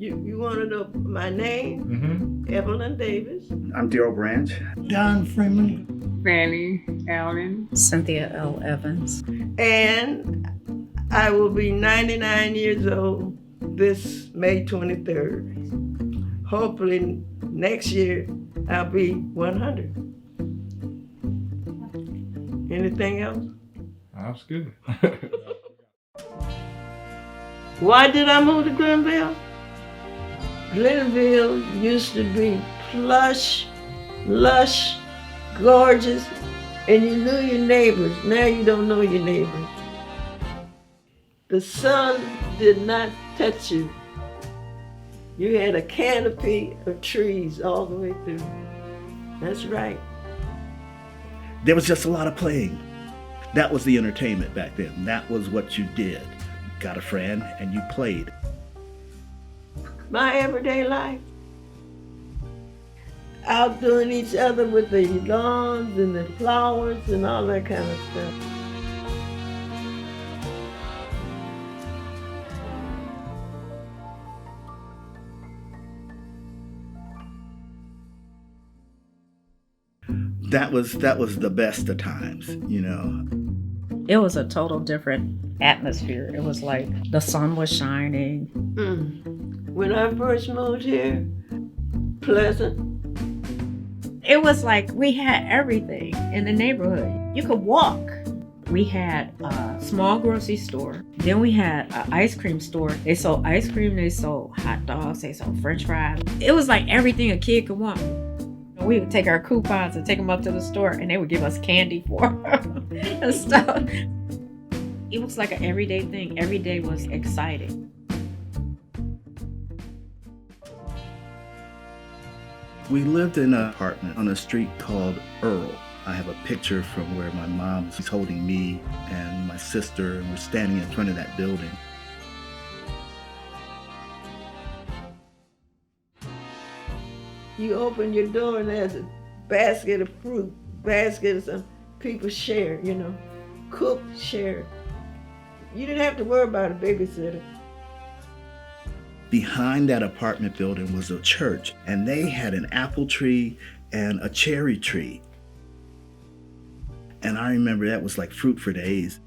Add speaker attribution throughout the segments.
Speaker 1: You want to know my name?
Speaker 2: Mm-hmm.
Speaker 1: Evelyn Davis.
Speaker 3: I'm Daryl Branch.
Speaker 4: Don Freeman.
Speaker 5: Fanny Allen.
Speaker 6: Cynthia L. Evans.
Speaker 1: And I will be 99 years old this May 23rd. Hopefully next year I'll be 100. Anything else?
Speaker 2: That's good.
Speaker 1: Why did I move to Glenville? Glenville used to be plush, lush, gorgeous, and you knew your neighbors. Now you don't know your neighbors. The sun did not touch you. You had a canopy of trees all the way through. That's right.
Speaker 3: There was just a lot of playing. That was the entertainment back then. That was what you did. Got a friend and you played.
Speaker 1: My everyday life. Outdoing each other with the lawns and the flowers and all that kind of stuff.
Speaker 3: That was the best of times, you know.
Speaker 6: It was a total different atmosphere. It was like the sun was shining.
Speaker 1: When I first moved here, pleasant.
Speaker 6: It was like we had everything in the neighborhood. You could walk. We had a small grocery store. Then we had an ice cream store. They sold ice cream, they sold hot dogs, they sold french fries. It was like everything a kid could want. We would take our coupons and take them up to the store and they would give us candy for and stuff. It was like an everyday thing. Every day was exciting.
Speaker 3: We lived in an apartment on a street called Earl. I have a picture from where my mom is holding me and my sister, and we're standing in front of that building.
Speaker 1: You open your door and there's a basket of fruit, basket of some people share, you know, cook, share. You didn't have to worry about a babysitter.
Speaker 3: Behind that apartment building was a church, and they had an apple tree and a cherry tree. And I remember that was like fruit for days.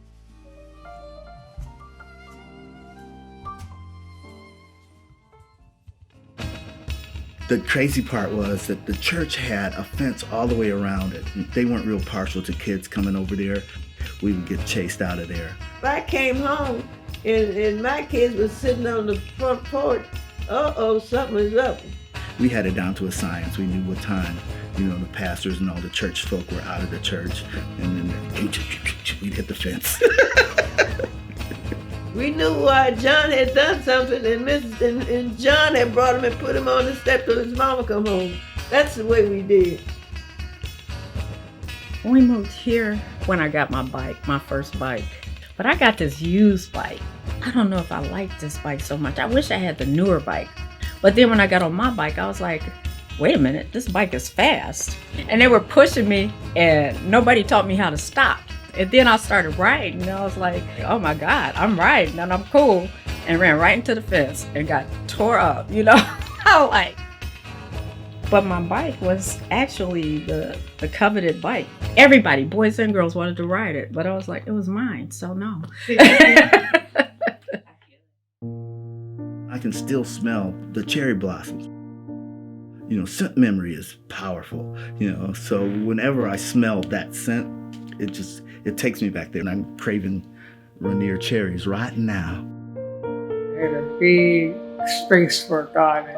Speaker 3: The crazy part was that the church had a fence all the way around it. They weren't real partial to kids coming over there. We would get chased out of there.
Speaker 1: If I came home and my kids were sitting on the front porch, something is up.
Speaker 3: We had it down to a science. We knew what time, the pastors and all the church folk were out of the church. And then we'd hit the fence.
Speaker 1: We knew why John had done something, and John had brought him and put him on the step till his mama come home. That's the way we did.
Speaker 6: We moved here when I got my first bike. But I got this used bike. I don't know if I liked this bike so much. I wish I had the newer bike. But then when I got on my bike, I was like, wait a minute, this bike is fast. And they were pushing me and nobody taught me how to stop. And then I started riding and I was like, oh my God, I'm riding and I'm cool. And ran right into the fence and got tore up, I was like, but my bike was actually the coveted bike. Everybody, boys and girls, wanted to ride it, but I was like, it was mine, so no.
Speaker 3: I can still smell the cherry blossoms. Scent memory is powerful, so whenever I smell that scent, it takes me back there, and I'm craving Rainier cherries right now.
Speaker 5: I had a big space for a garden.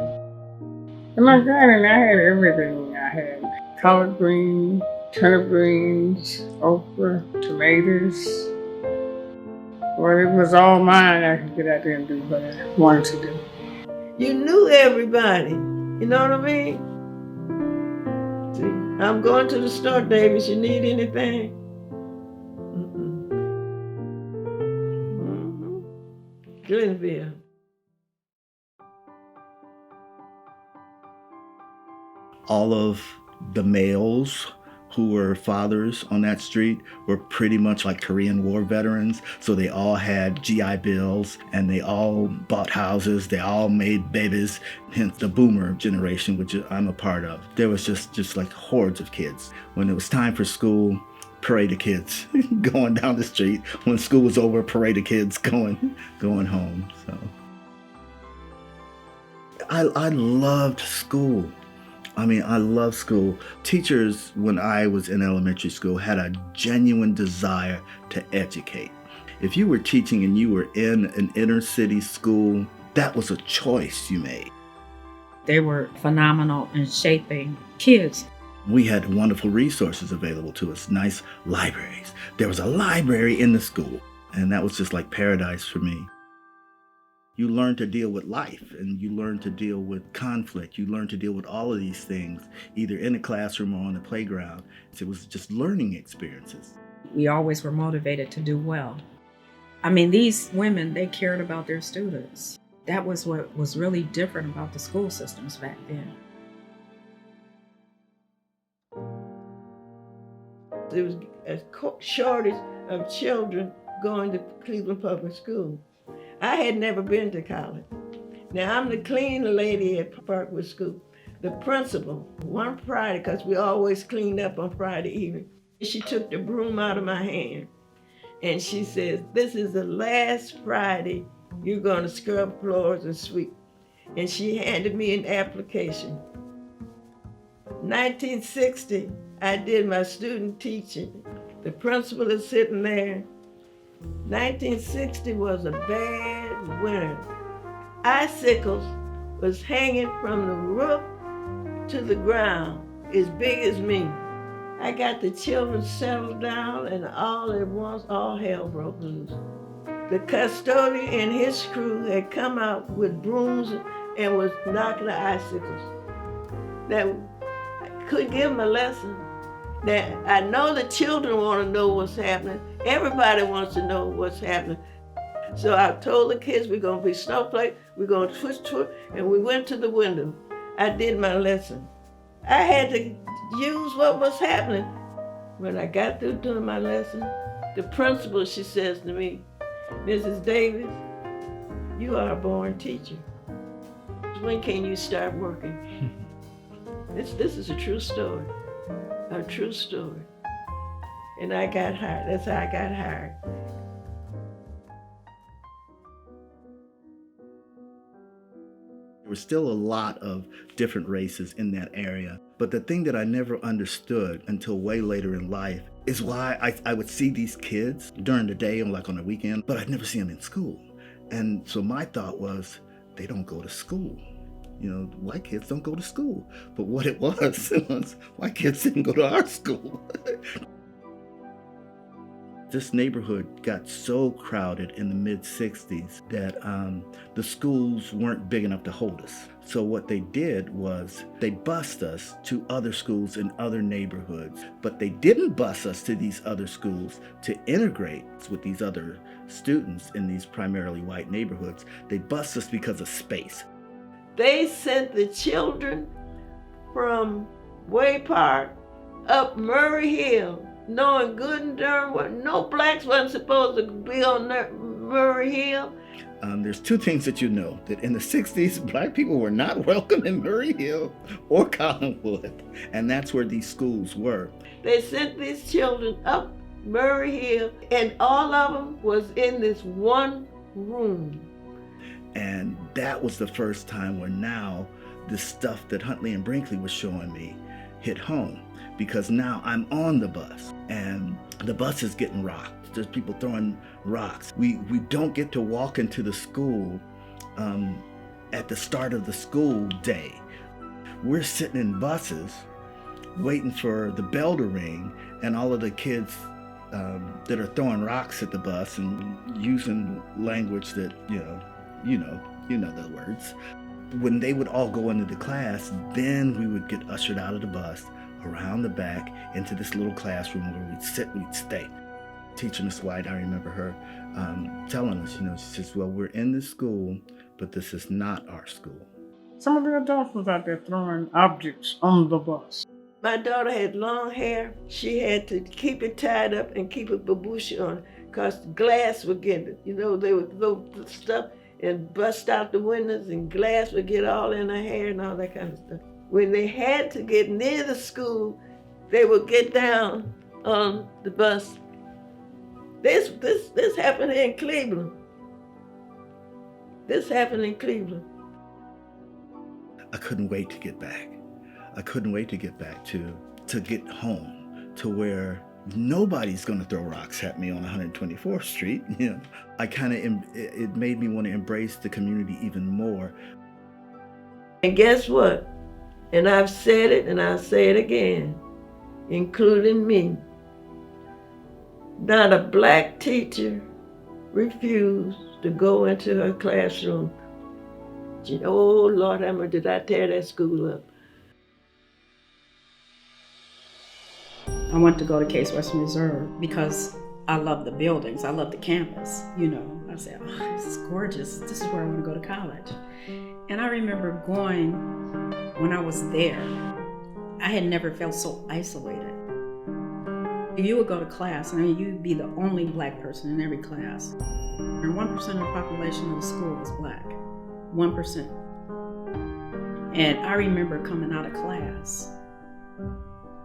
Speaker 5: In my garden, I had everything. I had collard greens, turnip greens, okra, tomatoes. Well, it was all mine. I could get out there and do what I wanted to do.
Speaker 1: You knew everybody, you know what I mean? See, I'm going to the store, Davis. You need anything? Glenville.
Speaker 3: All of the males who were fathers on that street were pretty much like Korean War veterans. So they all had GI Bills and they all bought houses. They all made babies, hence the boomer generation, which I'm a part of. There was just like hordes of kids. When it was time for school, parade of kids going down the street. When school was over, parade of kids going home. So I loved school. I mean, I love school. Teachers, when I was in elementary school, had a genuine desire to educate. If you were teaching and you were in an inner city school, that was a choice you made.
Speaker 6: They were phenomenal in shaping kids.
Speaker 3: We had wonderful resources available to us, nice libraries. There was a library in the school, and that was just like paradise for me. You learn to deal with life, and you learn to deal with conflict. You learn to deal with all of these things, either in a classroom or on the playground. So it was just learning experiences.
Speaker 6: We always were motivated to do well. I mean, these women, they cared about their students. That was what was really different about the school systems back then.
Speaker 1: There was a shortage of children going to Cleveland Public School. I had never been to college. Now, I'm the cleaning lady at Parkwood School. The principal, one Friday, because we always cleaned up on Friday evening, she took the broom out of my hand and she says, "This is the last Friday you're going to scrub floors and sweep." And she handed me an application. 1960, I did my student teaching. The principal is sitting there. 1960 was a bad winter. Icicles was hanging from the roof to the ground, as big as me. I got the children settled down, and all at once, all hell broke loose. The custodian and his crew had come out with brooms and was knocking the icicles. That I couldn't give them a lesson. That I know the children want to know what's happening. Everybody wants to know what's happening. So I told the kids, we're going to be snowflake, we're going to twist, and we went to the window. I did my lesson. I had to use what was happening. When I got through doing my lesson, the principal, she says to me, "Mrs. Davis, you are a born teacher. When can you start working?" This is a true story. A true story. And I got hired. That's how I got hired.
Speaker 3: There were still a lot of different races in that area. But the thing that I never understood until way later in life is why I would see these kids during the day and like on the weekend, but I'd never see them in school. And so my thought was, they don't go to school. You know, white kids don't go to school. But what it was white kids didn't go to our school. This neighborhood got so crowded in the mid-60s that the schools weren't big enough to hold us. So what they did was they bused us to other schools in other neighborhoods, but they didn't bus us to these other schools to integrate with these other students in these primarily white neighborhoods. They bused us because of space.
Speaker 1: They sent the children from Way Park up Murray Hill, knowing good and darn well no blacks wasn't supposed to be on Murray Hill.
Speaker 3: There's two things that you know, that in the 60s, black people were not welcome in Murray Hill or Collinwood, and that's where these schools were.
Speaker 1: They sent these children up Murray Hill, and all of them was in this one room.
Speaker 3: And that was the first time where now the stuff that Huntley and Brinkley was showing me hit home, because now I'm on the bus and the bus is getting rocked. There's people throwing rocks. We don't get to walk into the school at the start of the school day. We're sitting in buses waiting for the bell to ring, and all of the kids that are throwing rocks at the bus and using language that, you know the words. When they would all go into the class, then we would get ushered out of the bus, around the back, into this little classroom where we'd sit, we'd stay. Teacher, Miss White, I remember her telling us, she says, "Well, we're in this school, but this is not our school."
Speaker 5: Some of the adults was out there throwing objects on the bus.
Speaker 1: My daughter had long hair. She had to keep it tied up and keep a babushi on because glass would get it. You know, they would throw stuff and bust out the windows and glass would get all in her hair and all that kind of stuff. When they had to get near the school, they would get down on the bus. This happened in Cleveland. This happened in Cleveland.
Speaker 3: I couldn't wait to get back. I couldn't wait to get back to get home, to where nobody's going to throw rocks at me on 124th Street. You know, it made me want to embrace the community even more.
Speaker 1: And guess what? And I've said it and I'll say it again, including me. Not a black teacher refused to go into her classroom. Oh, Lord, how much did I tear that school up?
Speaker 6: I wanted to go to Case Western Reserve because I love the buildings. I love the campus. You know, I said, oh, this is gorgeous. This is where I want to go to college. And I remember going, when I was there, I had never felt so isolated. If you would go to class, and you'd be the only black person in every class. And 1% of the population of the school was black. 1%. And I remember coming out of class,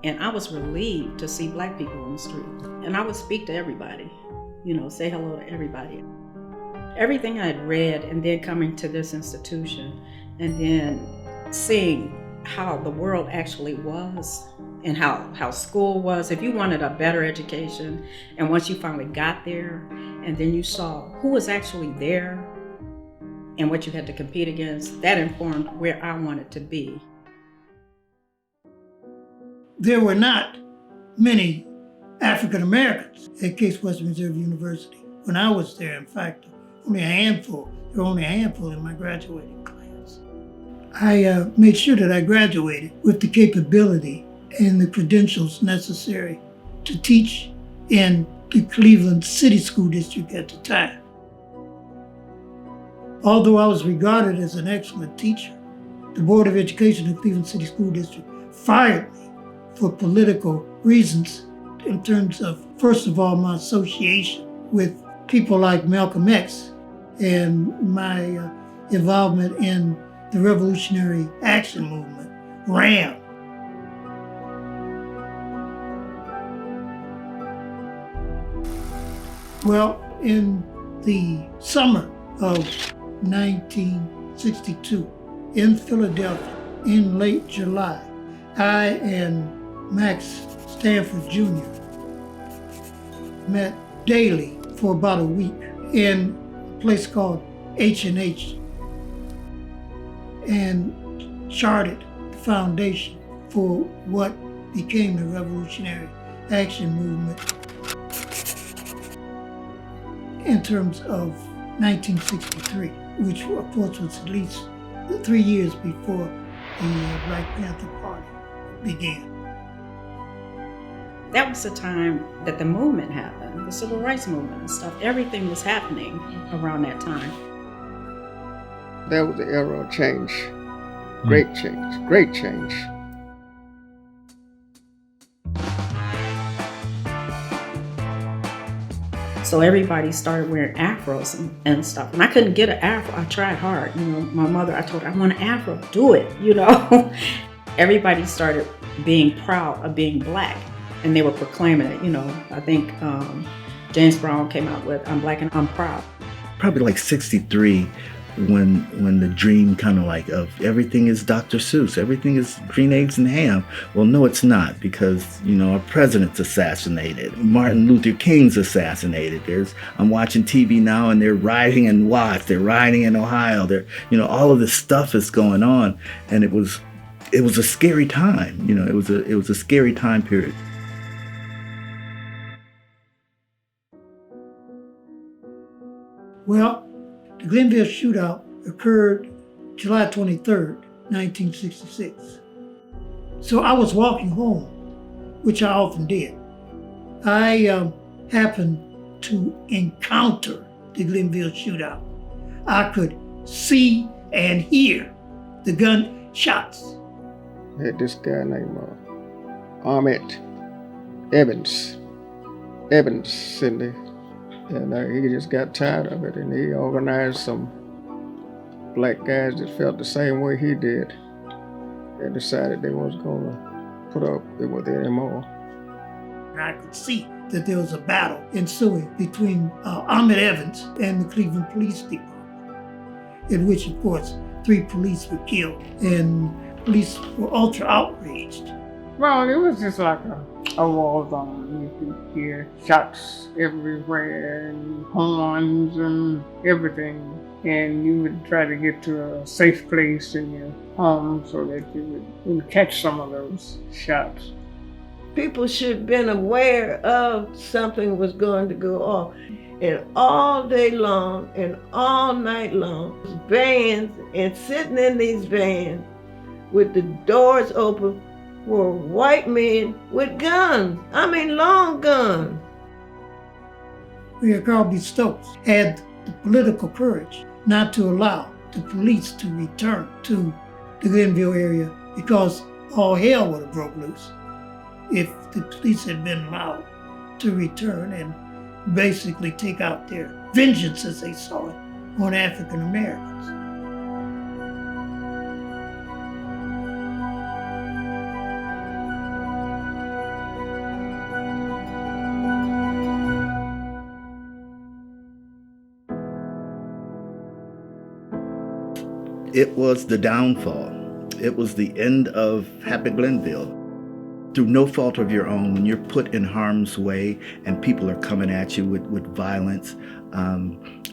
Speaker 6: and I was relieved to see black people on the street. And I would speak to everybody, you know, say hello to everybody. Everything I had read, and then coming to this institution, and then seeing how the world actually was, and how school was. If you wanted a better education, and once you finally got there, and then you saw who was actually there, and what you had to compete against, that informed where I wanted to be.
Speaker 2: There were not many African Americans at Case Western Reserve University when I was there. In fact, only a handful. There were only a handful in my graduating class. I made sure that I graduated with the capability and the credentials necessary to teach in the Cleveland City School District at the time. Although I was regarded as an excellent teacher, the Board of Education of Cleveland City School District fired me for political reasons in terms of, first of all, my association with people like Malcolm X and my involvement in the Revolutionary Action Movement, RAM. Well, in the summer of 1962, in Philadelphia, in late July, I and Max Stanford Jr. met daily for about a week in a place called H&H and charted the foundation for what became the Revolutionary Action Movement in terms of 1963, which of course was at least 3 years before the Black Panther Party began.
Speaker 6: That was the time that the movement happened, the civil rights movement and stuff. Everything was happening around that time.
Speaker 5: That was the era of change. Great change, great change.
Speaker 6: So everybody started wearing afros and stuff. And I couldn't get an afro. I tried hard. You know, my mother, I told her, I want an afro. Do it, you know. Everybody started being proud of being black. And they were proclaiming it, you know. I think James Brown came out with, I'm black and I'm proud.
Speaker 3: Probably like 63, when the dream kind of like of everything is Dr. Seuss, everything is green eggs and ham. Well, no, it's not, because, you know, our president's assassinated. Martin Luther King's assassinated. I'm watching TV now and they're rioting in Watts, they're rioting in Ohio. You know, all of this stuff is going on. And it was a scary time. You know, it was a scary time period.
Speaker 2: Well, the Glenville shootout occurred July 23rd, 1966. So I was walking home, which I often did. I happened to encounter the Glenville shootout. I could see and hear the gunshots.
Speaker 5: I had this guy named
Speaker 4: Ahmet Evans, Cindy. And he just got tired of it, and he organized some black guys that felt the same way he did and decided they wasn't going to put up with it anymore.
Speaker 2: And I could see that there was a battle ensuing between Ahmet Evans and the Cleveland Police Department, in which, of course, 3 police were killed, and police were ultra outraged.
Speaker 5: Well, it was just like a war zone. You could hear shots everywhere and horns and everything. And you would try to get to a safe place in your home so that you would catch some of those shots.
Speaker 1: People should have been aware of something was going to go off. And all day long and all night long, vans, and sitting in these vans with the doors open were white men with guns. I mean, long guns.
Speaker 2: Mayor Carl B. Stokes had the political courage not to allow the police to return to the Glenville area, because all hell would have broke loose if the police had been allowed to return and basically take out their vengeance, as they saw it, on African Americans.
Speaker 3: It was the downfall. It was the end of Happy Glenville. Through no fault of your own, when you're put in harm's way and people are coming at you with violence,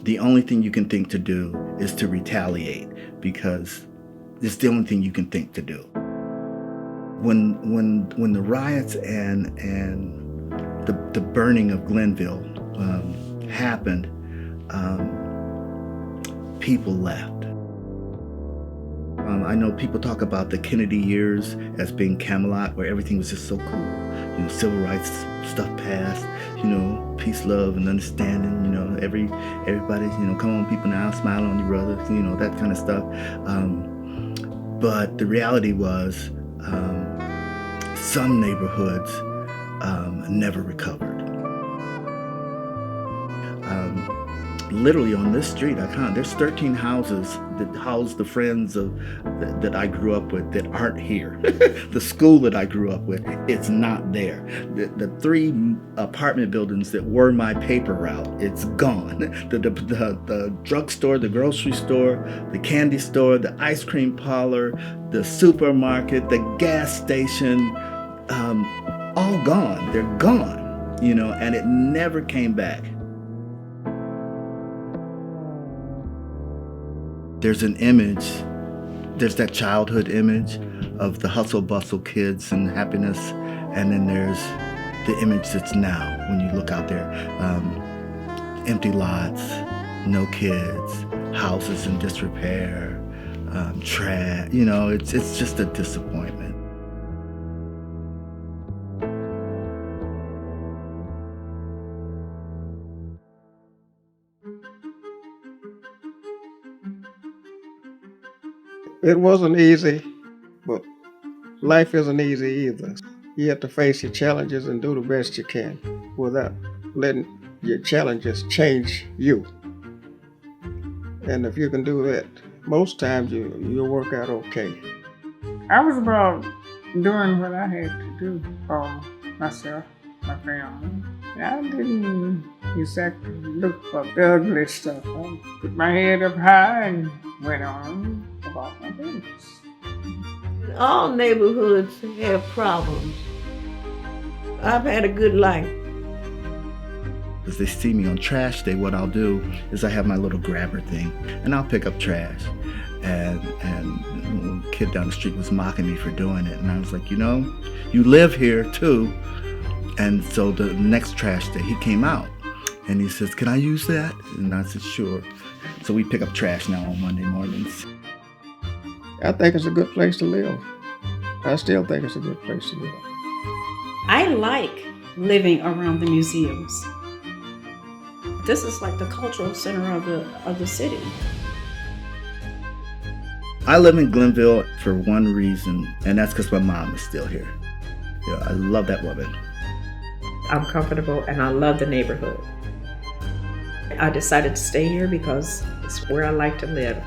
Speaker 3: the only thing you can think to do is to retaliate, because it's the only thing you can think to do. When the riots and the burning of Glenville happened, people left. I know people talk about the Kennedy years as being Camelot, where everything was just so cool. You know, civil rights stuff passed, you know, peace, love, and understanding, you know, everybody, you know, come on people now, smile on your brothers, you know, that kind of stuff. But the reality was some neighborhoods never recovered. Literally on this street, there's 13 houses that house the friends that I grew up with that aren't here. The school that I grew up with, it's not there. The 3 apartment buildings that were my paper route, it's gone. The drugstore, the grocery store, the candy store, the ice cream parlor, the supermarket, the gas station, all gone. They're gone, you know, and it never came back. There's an image, there's that childhood image of the hustle bustle kids and happiness, and then there's the image that's now when you look out there. Empty lots, no kids, houses in disrepair, trash, you know, it's just a disappointment.
Speaker 4: It wasn't easy, but life isn't easy either. You have to face your challenges and do the best you can without letting your challenges change you. And if you can do that, most times you'll work out okay.
Speaker 5: I was about doing what I had to do for myself, my family. I didn't exactly look for the ugly stuff. I put my head up high and went on about my business.
Speaker 1: All neighborhoods have problems. I've had a good life.
Speaker 3: As they see me on trash day, what I'll do is I have my little grabber thing, and I'll pick up trash. And a kid down the street was mocking me for doing it, and I was like, you know, you live here too. And so the next trash day, he came out, and he says, "Can I use that?" And I said, "Sure." So we pick up trash now on Monday mornings.
Speaker 4: I think it's a good place to live. I still think it's a good place to live.
Speaker 7: I like living around the museums. This is like the cultural center of the city.
Speaker 3: I live in Glenville for one reason, and that's because my mom is still here. You know, I love that woman.
Speaker 8: I'm comfortable and I love the neighborhood. I decided to stay here because it's where I like to live.